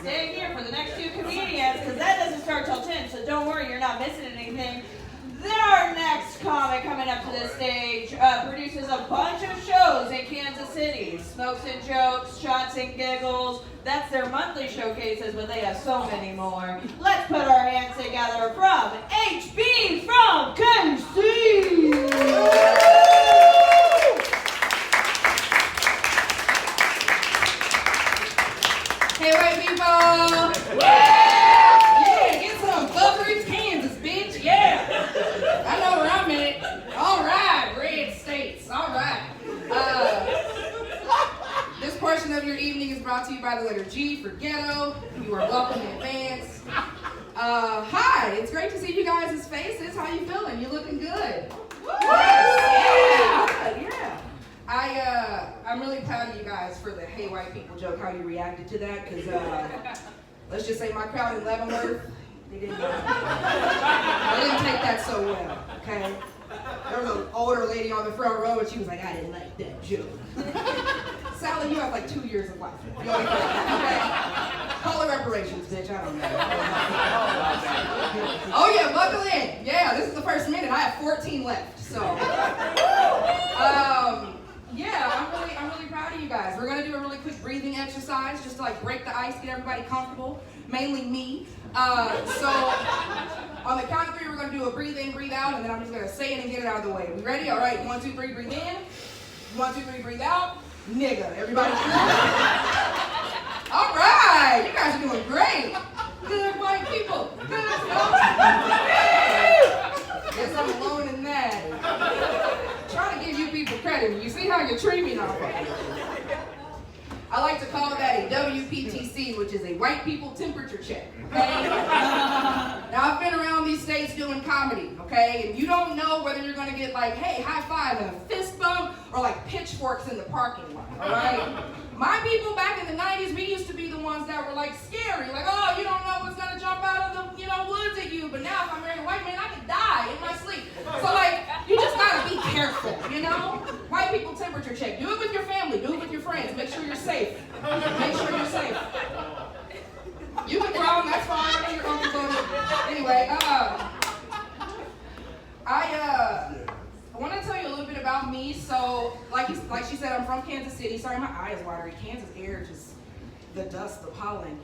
stay here for the next two comedians, because that doesn't start till 10, so don't worry, you're not missing anything. Then our next comic coming up to the stage produces a bunch of shows in Kansas City. Smokes and Jokes, Shots and Giggles. That's their monthly showcases, but they have so many more. Let's put our hands together from hbfromkc. Hey, white people! Yeah, get some Buckridge, Kansas, bitch. Yeah, I know where I'm at. All right, red states. All right. This portion of your evening is brought to you by the letter G for ghetto. You are welcome in advance. Hi, it's great to see you guys' faces. How you feeling? You looking good? Yeah. I'm really proud of you guys for the hey white people joke, how you reacted to that, because let's just say my crowd in Leavenworth, they didn't take that so well, okay? There was an older lady on the front row and she was like, I didn't like that joke. Sally, you have like 2 years of life. You know, okay? Call it reparations, bitch, I don't know. Oh yeah, buckle in. Yeah, this is the first minute. I have 14 left, so. Yeah, I'm really proud of you guys. We're gonna do a really quick breathing exercise just to like break the ice, get everybody comfortable, mainly me. So on the count of 3, we're gonna do a breathe in, breathe out, and then I'm just gonna say it and get it out of the way. We ready? All right, 1, 2, 3, breathe in. 1, 2, 3, breathe out. Nigga, everybody good? All right, you guys are doing great. Good white people. Good folks. Guess I'm alone in that. Trying to give you people credit. You see how you treat me now? I like to call that a WPTC, which is a white people temperature check, okay? Now, I've been around these states doing comedy, okay? And you don't know whether you're gonna get like, hey, high five and a fist bump, or like pitchforks in the parking lot, all right? My people back in the 90s, we used to be the ones that were like scary, like, oh, you don't know what's gonna jump out of the, woods at you, but now if I marry a white man, I could die in my sleep. So like, you just gotta be careful, White people temperature check. Do it with your family, do it with your friends. Make sure you're safe. Make sure you're safe. You can groan, that's fine. I know you're uncomfortable. Anyway, I want to tell you a little bit about me. So, like she said, I'm from Kansas City. Sorry, my eye is watery. Kansas air, just the dust, the pollen.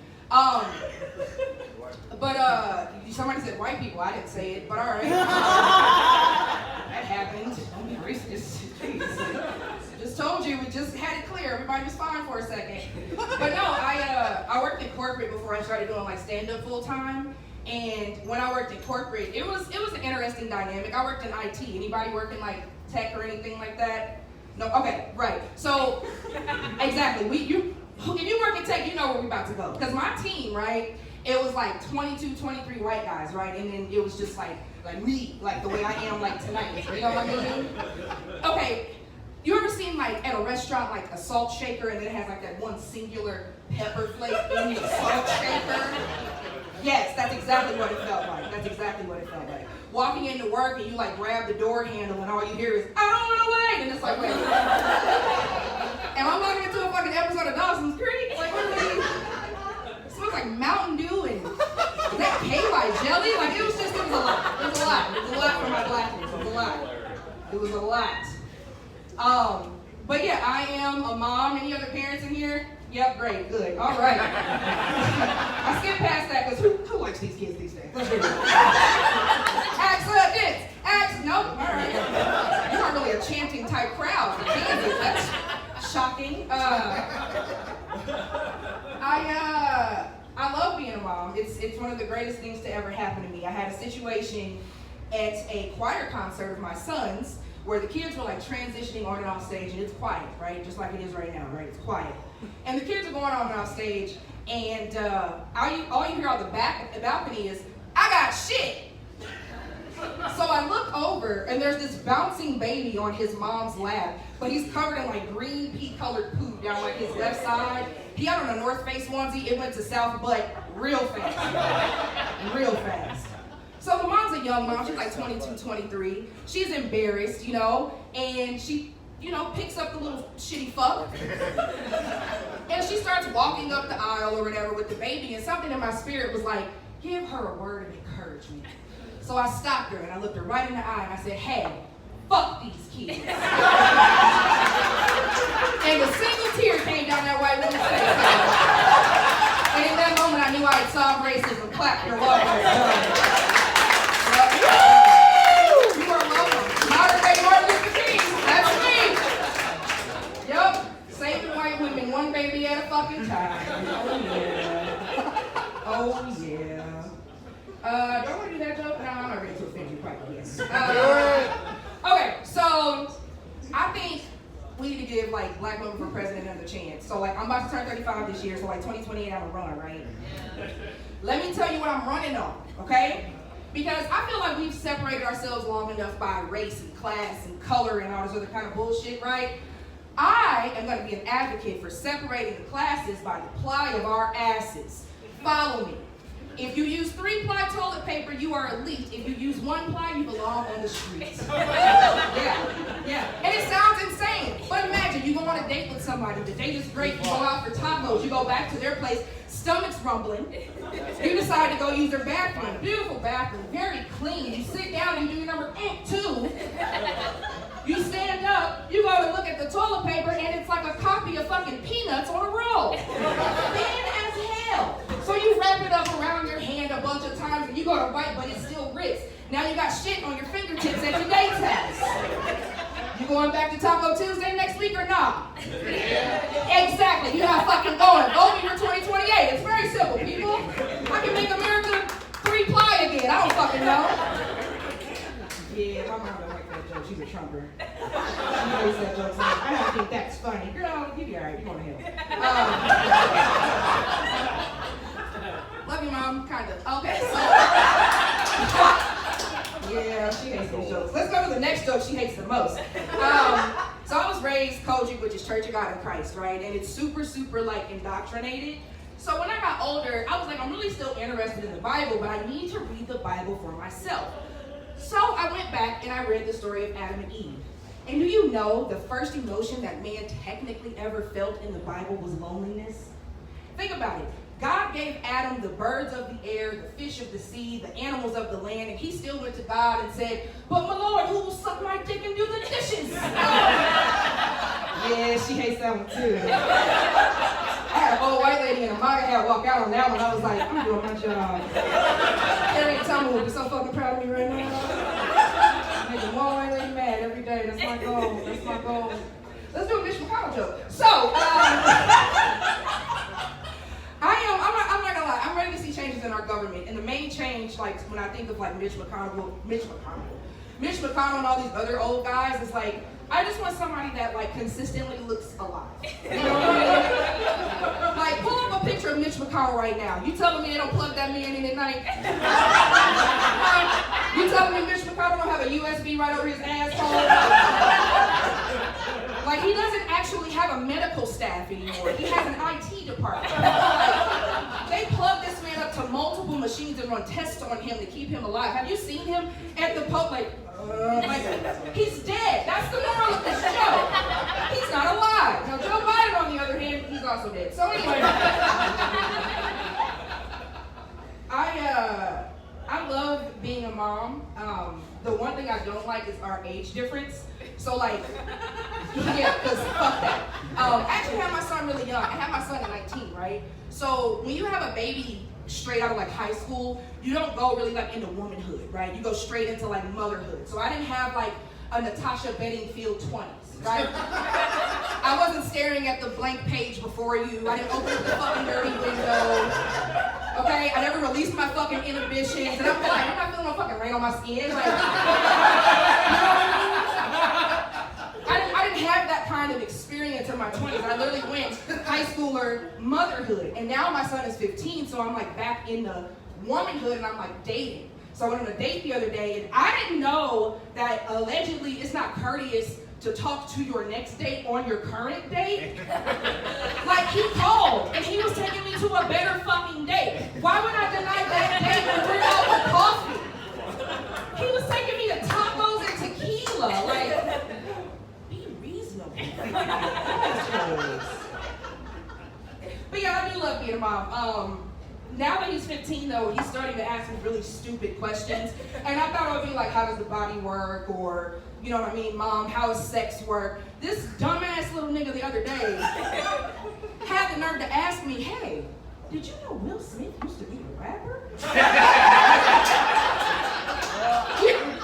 But somebody said white people. I didn't say it, but all right. That happened. Don't be racist. Jeez. Just told you. We just had it clear. Everybody was fine for a second. But no, I worked in corporate before I started doing like stand-up full time. And when I worked in corporate, it was an interesting dynamic. I worked in IT. Anybody work in like tech or anything like that? No? Okay, right. So, exactly. If you work in tech, you know where we're about to go. Because my team, right, it was like 22, 23 white guys, right? And then it was just like me, like the way I am like tonight. You know what I mean? Okay, you ever seen like at a restaurant like a salt shaker and then it has like that one singular pepper flake in the salt shaker? Yes, that's exactly what it felt like. That's exactly what it felt like. Walking into work and you like grab the door handle and all you hear is, I don't want to wait! And it's like, wait. Am I walking into a fucking episode of Dawson's Creek? Like, what do you It smells like Mountain Dew and is that KY jelly? Like, it was a lot. It was a lot. It was a lot for my blackness. It was a lot. It was a lot. But yeah, I am a mom. Any other parents in here? Yep, great, good, all right. I skipped past that because who likes these kids these days? Let's do it. Nope, all right. You're not really a chanting type crowd for Kansas. That's shocking. I love being a mom. It's one of the greatest things to ever happen to me. I had a situation at a choir concert of my son's where the kids were like transitioning on and off stage, and it's quiet, right? Just like it is right now, right? It's quiet. And the kids are going on and off stage, and all you hear on the balcony is, I got shit. So I look over, and there's this bouncing baby on his mom's lap, but he's covered in like green pea-colored poop down like his left side. He had on a North Face onesie. It went to South Butt real fast. Real fast. So the mom's a young mom. She's like 22, 23. She's embarrassed, and she picks up the little shitty fuck. And she starts walking up the aisle or whatever with the baby, and something in my spirit was like, give her a word of encouragement. So I stopped her and I looked her right in the eye and I said, hey, fuck these kids. And a single tear came down that white woman's face. And in that moment I knew I had solved racism. Clap your love. You are welcome. Modern day Martin Luther King. That's me. Yup. Saving white women one baby at a fucking time. Oh yeah. Do I want to do that joke? No, I'm not ready to offend you quite yet. Okay, so I think we need to give like black women for president another chance. So like I'm about to turn 35 this year, so like 2028 I'm gonna run, right? Let me tell you what I'm running on, okay? Because I feel like we've separated ourselves long enough by race and class and color and all this other kind of bullshit, right? I am going to be an advocate for separating the classes by the ply of our asses. Follow me. If you use 3-ply toilet paper, you are elite. If you use 1-ply, you belong on the streets. Yeah. And it sounds insane, but imagine you go on a date with somebody. The date is great. You go out for tacos. You go back to their place. Stomach's rumbling. You decide to go use their bathroom. Beautiful bathroom, very clean. You sit down and you do your number 2. You stand up, you go to look at the toilet paper, and it's like a copy of fucking Peanuts on a roll. Thin as hell. So you wrap it up around your hand a bunch of times, and you go to wipe, but it still rips. Now you got shit on your fingertips at your date's house. You going back to Taco Tuesday next week or not? Exactly. You're not fucking going. Vote me for 2028. It's very simple, people. I can make America 3-ply again. I don't fucking know. Yeah, my mom don't like that joke. She's a Trumper. She always said jokes like, I don't think that's funny. Girl, you be alright. You're going to hell. Love you, Mom. Kind of. Okay, so. Yeah, she hates these jokes. Let's go to the next joke she hates the most. So I was raised Kojic, which is Church of God in Christ, right? And it's super, like, indoctrinated. So when I got older, I was like, I'm really still interested in the Bible, but I need to read the Bible for myself. So I went back and I read the story of Adam and Eve. And do you know the first emotion that man technically ever felt in the Bible was loneliness? Think about it. God gave Adam the birds of the air, the fish of the sea, the animals of the land, and he still went to God and said, but my Lord, who will suck my dick and do the dishes? Yeah, she hates that one too. I had an old white lady in a MAGA hat walk out on that one. I was like, I'm doing my job. Harriet Tubman would be so fucking proud of me right now. Making one white lady mad every day. That's my goal. That's my goal. Let's do a Mitch McConnell joke. So, I'm not gonna lie. I'm ready to see changes in our government. And the main change, like when I think of like Mitch McConnell and all these other old guys, is like, I just want somebody that like consistently looks alive. You know what I mean? Like, pull up a picture of Mitch McConnell right now. You telling me they don't plug that man in at night? You telling me Mitch McConnell don't have a USB right over his asshole? Like, he doesn't actually have a medical staff anymore. He has an IT department. Like, they plug this man up to multiple machines and run tests on him to keep him alive. Have you seen him at the Pope? Like, he's dead. That's the moral of this show. He's not alive. Now, Joe Biden, on the other hand, he's also dead. So anyway, I love being a mom. The one thing I don't like is our age difference. So like, yeah, because fuck that. I actually had my son really young. I had my son at 19, right? So when you have a baby straight out of like high school, you don't go really like into womanhood, right? You go straight into like motherhood. So I didn't have like a Natasha Bedingfield 20s, right? I wasn't staring at the blank page before you. I didn't open up the fucking dirty window. Okay, I never released my fucking inhibitions, and I'm like, I'm not feeling no fucking rain on my skin. Like, you know what I mean? I didn't have that kind of experience in my 20s. I literally went high schooler, motherhood, and now my son is 15, so I'm like back in the womanhood, and I'm like dating. So I went on a date the other day, and I didn't know that allegedly it's not courteous to talk to your next date on your current date. Like, he called, and he was taking me to a better fucking date. Why would I deny that date when we're out for coffee? He was taking me to tacos and tequila. Like, be reasonable. get a mom. Now that he's 15, though, he's starting to ask me really stupid questions. And I thought it would be like, how does the body work? Or, you know what I mean, Mom, how does sex work? This dumbass little nigga the other day had the nerve to ask me, hey, did you know Will Smith used to be a rapper?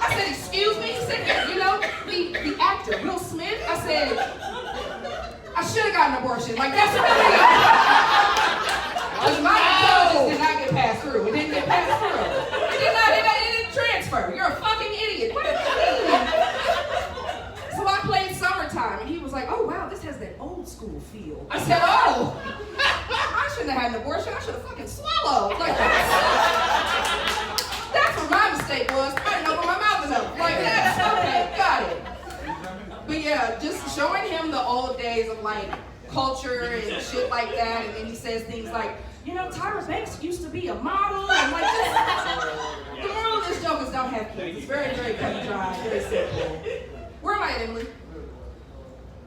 I said, excuse me? He said, yeah, you know, the actor, Will Smith? I said, I should have gotten an abortion. Like, that's really... Because my intelligence did not get passed through. It didn't get passed through. It didn't transfer. You're a fucking idiot. What do you mean? So I played Summertime, and he was like, oh, wow, this has that old school feel. I said, oh, I shouldn't have had an abortion. I should have fucking swallowed. Like, that's what my mistake was. I didn't open my mouth enough. Like, that's okay, got it. But yeah, just showing him the old days of, like, culture and shit like that, and then he says things like, you know, Tyra Banks used to be a model, and like this. The moral of this joke is don't have kids. It's very, very cut and dry, very simple. Where am I at, Emily?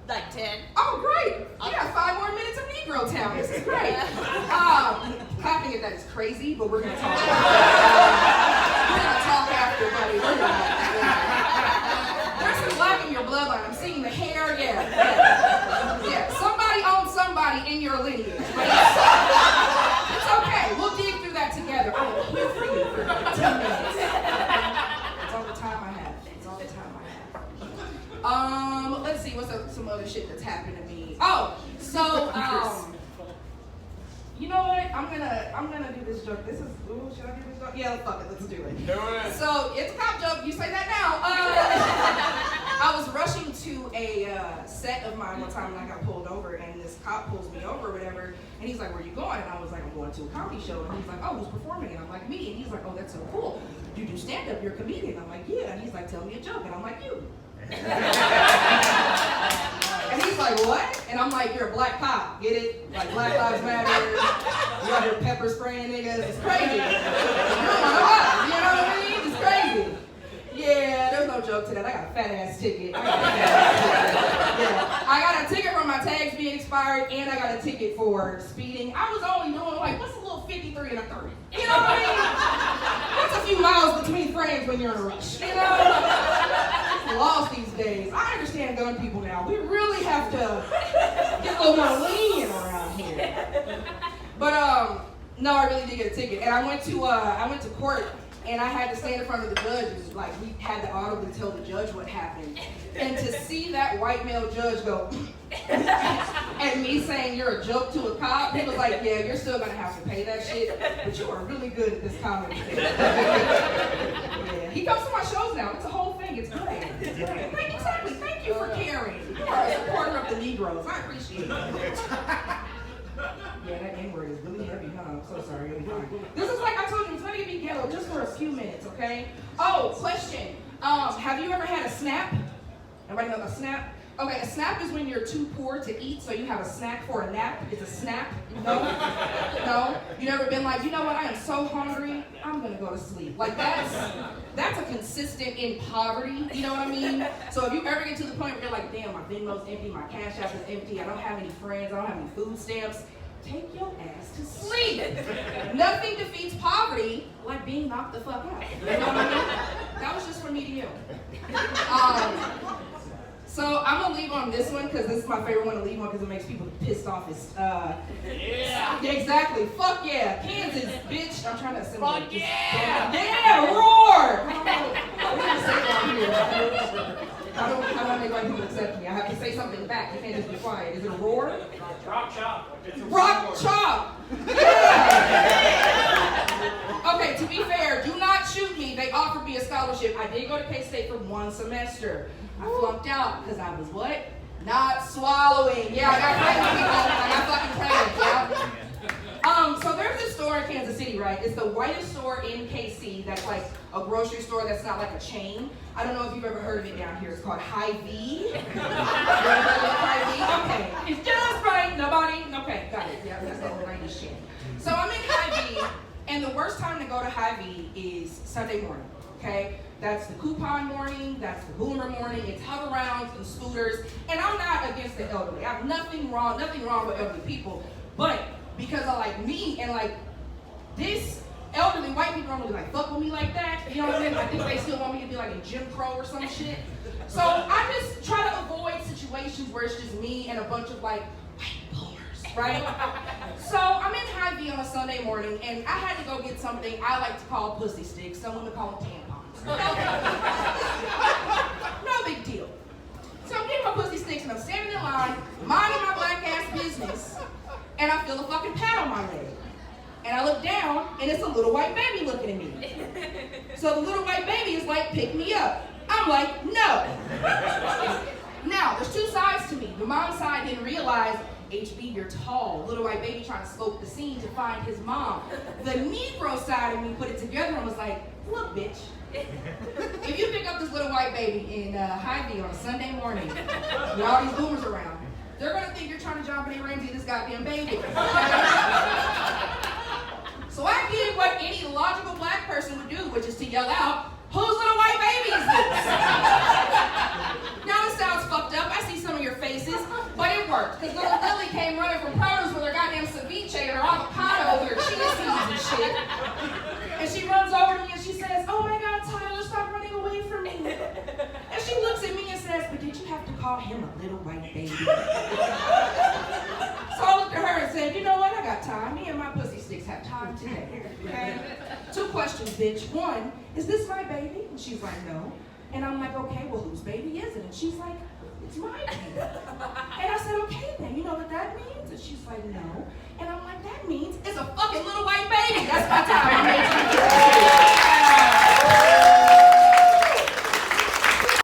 Like 10. Oh, great. Yeah, 5 more minutes of Negro Town. This is great. Clapping at that is crazy, but we're gonna talk. We're gonna talk after, buddy. We're not. There's some black in your bloodline. I'm seeing the hair. Yeah. Somebody owns somebody in your lineage. It's okay. We'll dig through that together. I am here for you for 10 minutes. It's all the time I have. It's all the time I have. Let's see. What's some other shit that's happened to me? Oh, so you know what? I'm gonna do this joke. This is. Ooh, should I do this joke? Yeah, fuck it. Let's do it. Do it. So it's a cop joke. You say that now. I was rushing to a set of mine one time and I got pulled over, and this cop pulls me over or whatever, and he's like, where you going? And I was like, I'm going to a comedy show. And he's like, oh, who's performing? And I'm like, me. And he's like, oh, that's so cool. You do stand-up, you're a comedian. I'm like, yeah. And he's like, tell me a joke. And I'm like, you. And he's like, what? And I'm like, you're a black cop, get it? Like, Black Lives Matter, you out here pepper spraying niggas, it's crazy. You know what I mean? It's crazy. Yeah, there's no joke to that. I got a fat ass ticket. I got a ticket for my tags being expired, and I got a ticket for speeding. I was only doing like, what's a little 53 and a 30? You know what I mean? What's a few miles between frames when you're in a rush? You know? Lost these days. I understand gun people now. We really have to get a little more lenient around here. But no, I really did get a ticket, and I went to court. And I had to stand in front of the judge, and like we had to audibly tell the judge what happened. And to see that white male judge go, and me saying you're a joke to a cop, he was like, yeah, you're still gonna have to pay that shit, but you are really good at this comedy thing. Yeah. He comes to my shows now. It's a whole thing. It's great. It's great. Exactly. Thank you for caring. You are a supporter of the Negroes. I appreciate it. Yeah, that N-word is really heavy, huh? I'm so sorry. You'll be fine. This is like I told you, it's gonna be ghetto just for a few minutes, okay? Oh, question. Have you ever had a snap? Everybody know a snap? Okay, a snap is when you're too poor to eat, so you have a snack for a nap. It's a snap. No? No? You never been like, you know what, I am so hungry, I'm gonna go to sleep. Like that's a consistent in poverty, you know what I mean? So if you ever get to the point where you're like, damn, my Venmo's empty, my Cash App is empty, I don't have any friends, I don't have any food stamps, take your ass to sleep. Nothing defeats poverty like being knocked the fuck out. You know what I mean? That was just from me to you. So I'm gonna leave on this one because this is my favorite one to leave on because it makes people pissed off. Yeah, exactly. Fuck yeah, Kansas, bitch. I'm trying to assimilate. Fuck yeah. Yeah, roar. How do I make white people accept me? I have to say something back. You can't just be quiet. Is it a roar? Rock chop. Rock chop. Yeah. Okay, to be fair, do not shoot me. They offered me a scholarship. I did go to K-State for 1 semester. I flunked out because I was what? Not swallowing. Yeah, I got pregnant, people. I got fucking pregnant, yeah. So there's this store in Kansas City, right? It's the whitest store in KC that's like a grocery store that's not like a chain. I don't know if you've ever heard of it down here. It's called Hy-Vee. You ever heard of Hy-Vee? Okay. It's just right. Nobody? Okay, got it. Yeah, that's the old 90s shit. So I'm in Hy-Vee, and the worst time to go to Hy-Vee is Sunday morning, okay? That's the coupon morning, that's the boomer morning, it's hover-rounds and scooters, and I'm not against the elderly. I have nothing wrong with elderly people, but because of like me and like this elderly white people don't really like fuck with me like that. You know what I mean? I think they still want me to be like in Jim Crow or some shit. So I just try to avoid situations where it's just me and a bunch of like white boomers, right? So I'm in Hy-Vee on a Sunday morning and I had to go get something I like to call pussy sticks. Some women call them tampons. No big deal. So I'm getting my pussy sticks and I'm standing in line, minding my black ass business, and I feel a fucking pat on my leg. And I look down, and it's a little white baby looking at me. So the little white baby is like, pick me up. I'm like, no. Now, there's two sides to me. The mom side didn't realize, HB, you're tall. Little white baby trying to scope the scene to find his mom. The Negro side of me put it together and was like, look, bitch. If you pick up this little white baby in Hy-Vee on a Sunday morning, with all these boomers around, they're gonna think you're trying to John Benet Ramsey this goddamn baby. So I did what any logical black person would do, which is to yell out, whose little white baby is this? Now this sounds fucked up. I see some of your faces, but it worked. Because little Lily came running from produce with her goddamn ceviche and her avocado with her chia seeds and shit. And she runs over to me and she says, oh my God, Tyler, stop running away from me. And she looks at me and says, but did you have to call him a little white baby? So I looked at her and said, you know what, I got time. Me and my pussy sticks have time today. Okay? 2 questions, bitch. 1, is this my baby? And she's like, no. And I'm like, okay, well, whose baby is it? And she's like, it's my baby. And I said, okay, then, you know what that means? And she's like, no. And I'm like, that means it's a fucking little white baby. That's my time. I made you.